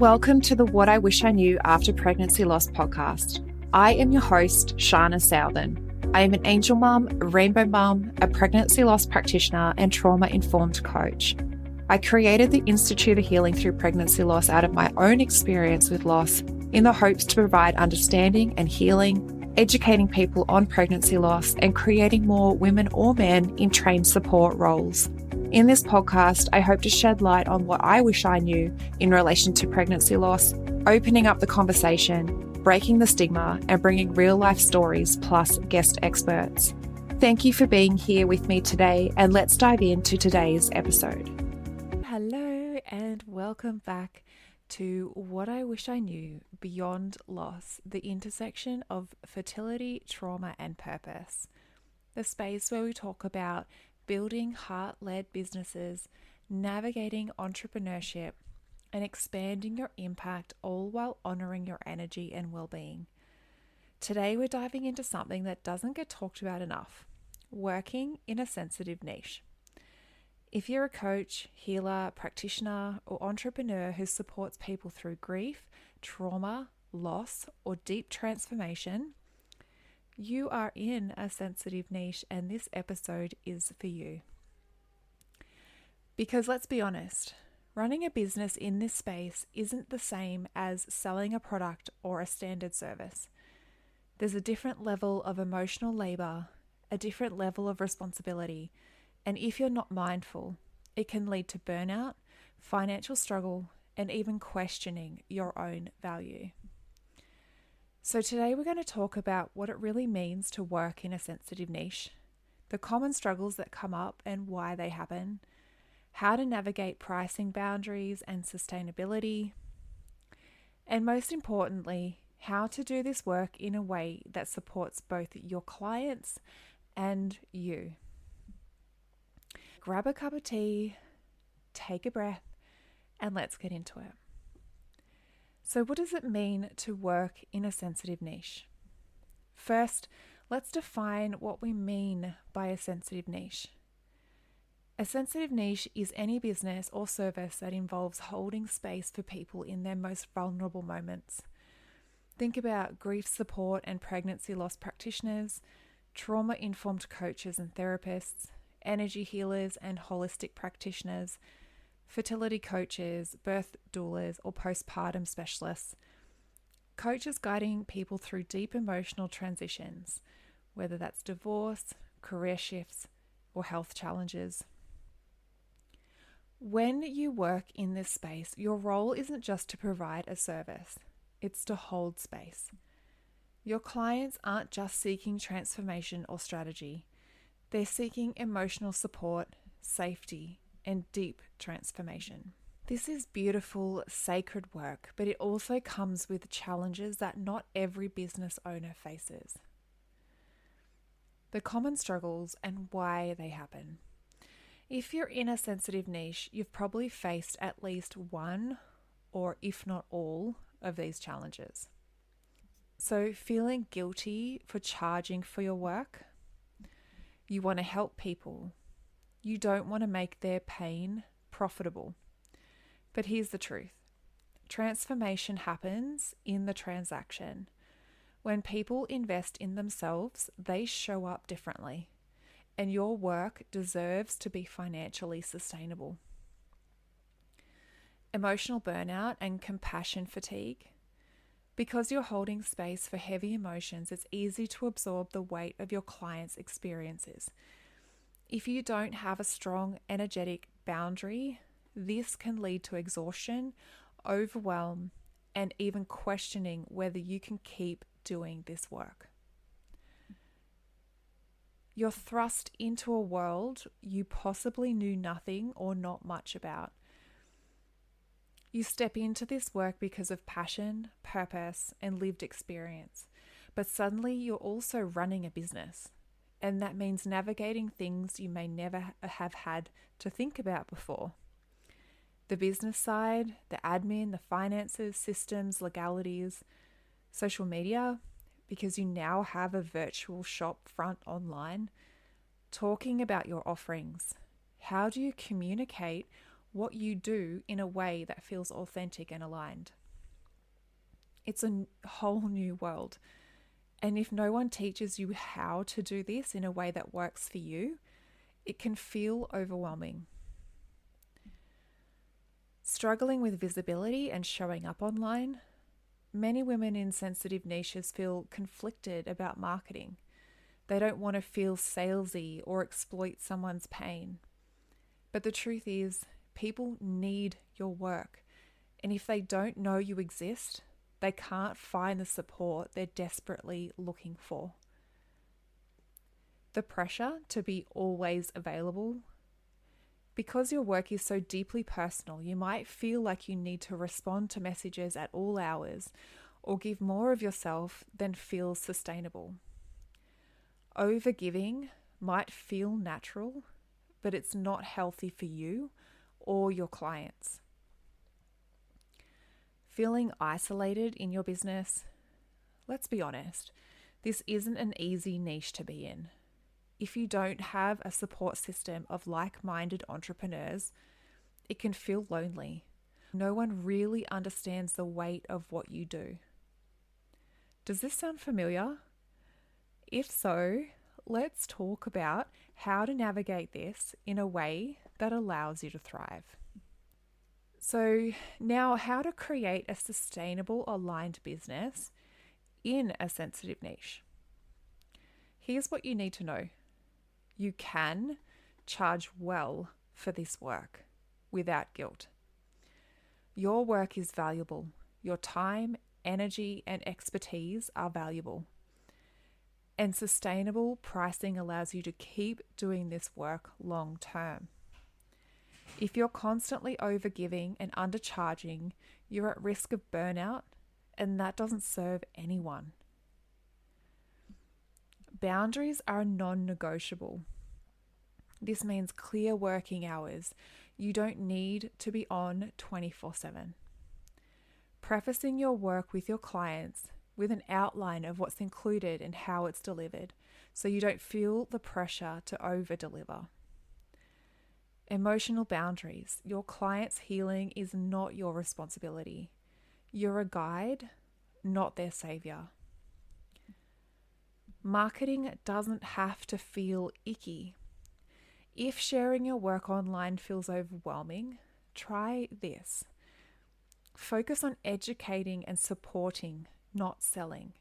Welcome to the What I Wish I Knew After Pregnancy Loss podcast. I am your host, Sharna Southan. I am an angel mum, a rainbow mum, a pregnancy loss practitioner, and trauma-informed coach. I created the Institute of Healing Through Pregnancy Loss out of my own experience with loss in the hopes to provide understanding and healing, educating people on pregnancy loss, and creating more women or men in trained support roles. In this podcast, I hope to shed light on what I wish I knew in relation to pregnancy loss, opening up the conversation, breaking the stigma, and bringing real life stories plus guest experts. Thank you for being here with me today, and let's dive into today's episode. Hello, and welcome back to What I Wish I Knew Beyond Loss, the intersection of fertility, trauma, and purpose. The space where we talk about building heart-led businesses, navigating entrepreneurship, and expanding your impact, all while honoring your energy and well-being. Today, we're diving into something that doesn't get talked about enough: working in a sensitive niche. If you're a coach, healer, practitioner, or entrepreneur who supports people through grief, trauma, loss, or deep transformation, you are in a sensitive niche, and this episode is for you. Because let's be honest, running a business in this space isn't the same as selling a product or a standard service. There's a different level of emotional labor, a different level of responsibility, and if you're not mindful, it can lead to burnout, financial struggle, and even questioning your own value. So today we're going to talk about what it really means to work in a sensitive niche, the common struggles that come up and why they happen, how to navigate pricing boundaries and sustainability, and most importantly, how to do this work in a way that supports both your clients and you. Grab a cup of tea, take a breath, and let's get into it. So what does it mean to work in a sensitive niche? First, let's define what we mean by a sensitive niche. A sensitive niche is any business or service that involves holding space for people in their most vulnerable moments. Think about grief support and pregnancy loss practitioners, trauma-informed coaches and therapists, energy healers and holistic practitioners, fertility coaches, birth doulas, or postpartum specialists. Coaches guiding people through deep emotional transitions, whether that's divorce, career shifts, or health challenges. When you work in this space, your role isn't just to provide a service, it's to hold space. Your clients aren't just seeking transformation or strategy, they're seeking emotional support, safety, and deep transformation. This is beautiful, sacred work, but it also comes with challenges that not every business owner faces. The common struggles and why they happen. If you're in a sensitive niche, you've probably faced at least one, or if not all, of these challenges. So, feeling guilty for charging for your work. You want to help people. You don't want to make their pain profitable. But here's the truth. Transformation happens in the transaction. When people invest in themselves, they show up differently, and your work deserves to be financially sustainable. Emotional burnout and compassion fatigue. Because you're holding space for heavy emotions, it's easy to absorb the weight of your clients' experiences. If you don't have a strong, energetic boundary, this can lead to exhaustion, overwhelm, and even questioning whether you can keep doing this work. You're thrust into a world you possibly knew nothing or not much about. You step into this work because of passion, purpose, and lived experience, but suddenly you're also running a business. And that means navigating things you may never have had to think about before. The business side, the admin, the finances, systems, legalities, social media, because you now have a virtual shop front online, talking about your offerings. How do you communicate what you do in a way that feels authentic and aligned. It's a whole new world. And if no one teaches you how to do this in a way that works for you, it can feel overwhelming. Struggling with visibility and showing up online, many women in sensitive niches feel conflicted about marketing. They don't want to feel salesy or exploit someone's pain. But the truth is, people need your work. And if they don't know you exist, they can't find the support they're desperately looking for. The pressure to be always available. Because your work is so deeply personal, you might feel like you need to respond to messages at all hours or give more of yourself than feels sustainable. Overgiving might feel natural, but it's not healthy for you or your clients. Feeling isolated in your business? Let's be honest, this isn't an easy niche to be in. If you don't have a support system of like-minded entrepreneurs, it can feel lonely. No one really understands the weight of what you do. Does this sound familiar? If so, let's talk about how to navigate this in a way that allows you to thrive. So now, how to create a sustainable, aligned business in a sensitive niche. Here's what you need to know. You can charge well for this work without guilt. Your work is valuable. Your time, energy, and expertise are valuable. And sustainable pricing allows you to keep doing this work long term. If you're constantly overgiving and undercharging, you're at risk of burnout, and that doesn't serve anyone. Boundaries are non-negotiable. This means clear working hours. You don't need to be on 24/7. Prefacing your work with your clients with an outline of what's included and how it's delivered, so you don't feel the pressure to over-deliver. Emotional boundaries. Your client's healing is not your responsibility. You're a guide, not their savior. Marketing doesn't have to feel icky. If sharing your work online feels overwhelming, try this. Focus on educating and supporting, not selling.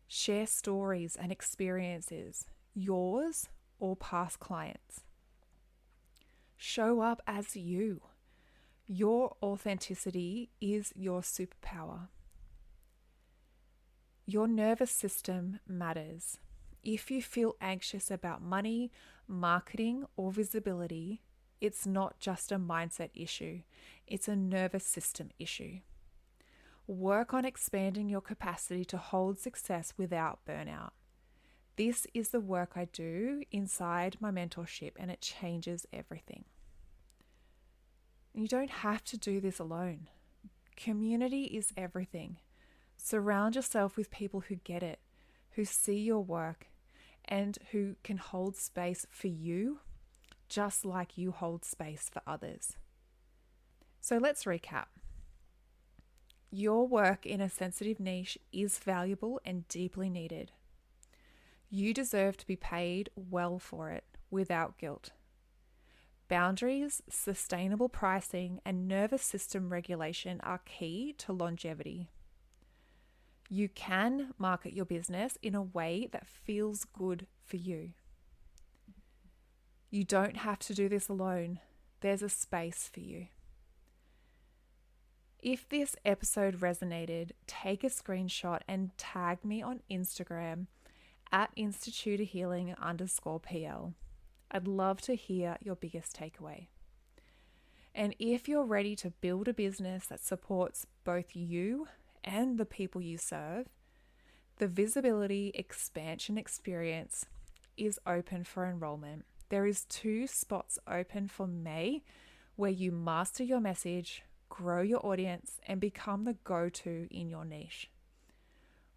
Share stories and experiences, yours or past clients. Show up as you. Your authenticity is your superpower. Your nervous system matters. If you feel anxious about money, marketing, or visibility, it's not just a mindset issue, it's a nervous system issue. Work on expanding your capacity to hold success without burnout. This is the work I do inside my mentorship, and it changes everything. You don't have to do this alone. Community is everything. Surround yourself with people who get it, who see your work, and who can hold space for you, just like you hold space for others. So let's recap. Your work in a sensitive niche is valuable and deeply needed. You deserve to be paid well for it without guilt. Boundaries, sustainable pricing, and nervous system regulation are key to longevity. You can market your business in a way that feels good for you. You don't have to do this alone. There's a space for you. If this episode resonated, take a screenshot and tag me on Instagram at instituteofhealing_PL. I'd love to hear your biggest takeaway. And if you're ready to build a business that supports both you and the people you serve, the Visibility Expansion Experience is open for enrollment. There is 2 spots open for May, where you master your message, grow your audience, and become the go-to in your niche.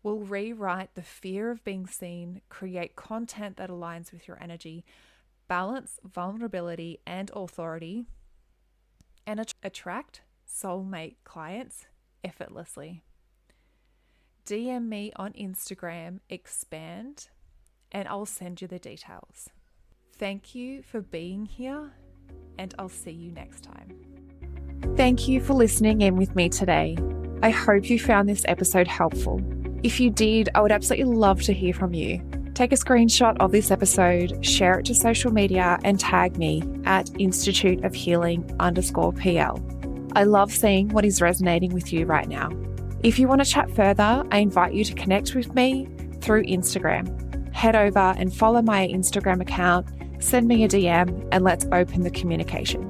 We'll rewrite the fear of being seen, create content that aligns with your energy, balance vulnerability and authority, and attract soulmate clients effortlessly. DM me on Instagram, expand, and I'll send you the details. Thank you for being here, and I'll see you next time. Thank you for listening in with me today. I hope you found this episode helpful. If you did, I would absolutely love to hear from you. Take a screenshot of this episode, share it to social media, and tag me at instituteofhealing_PL. I love seeing what is resonating with you right now. If you want to chat further, I invite you to connect with me through Instagram. Head over and follow my Instagram account, send me a DM, and let's open the communication.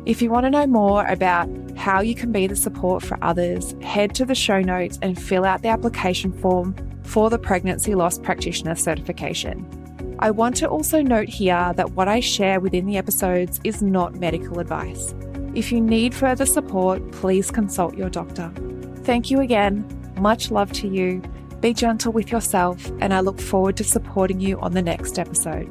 If you want to know more about how you can be the support for others, head to the show notes and fill out the application form for the Pregnancy Loss Practitioner certification. I want to also note here that what I share within the episodes is not medical advice. If you need further support, please consult your doctor. Thank you again. Much love to you. Be gentle with yourself, and I look forward to supporting you on the next episode.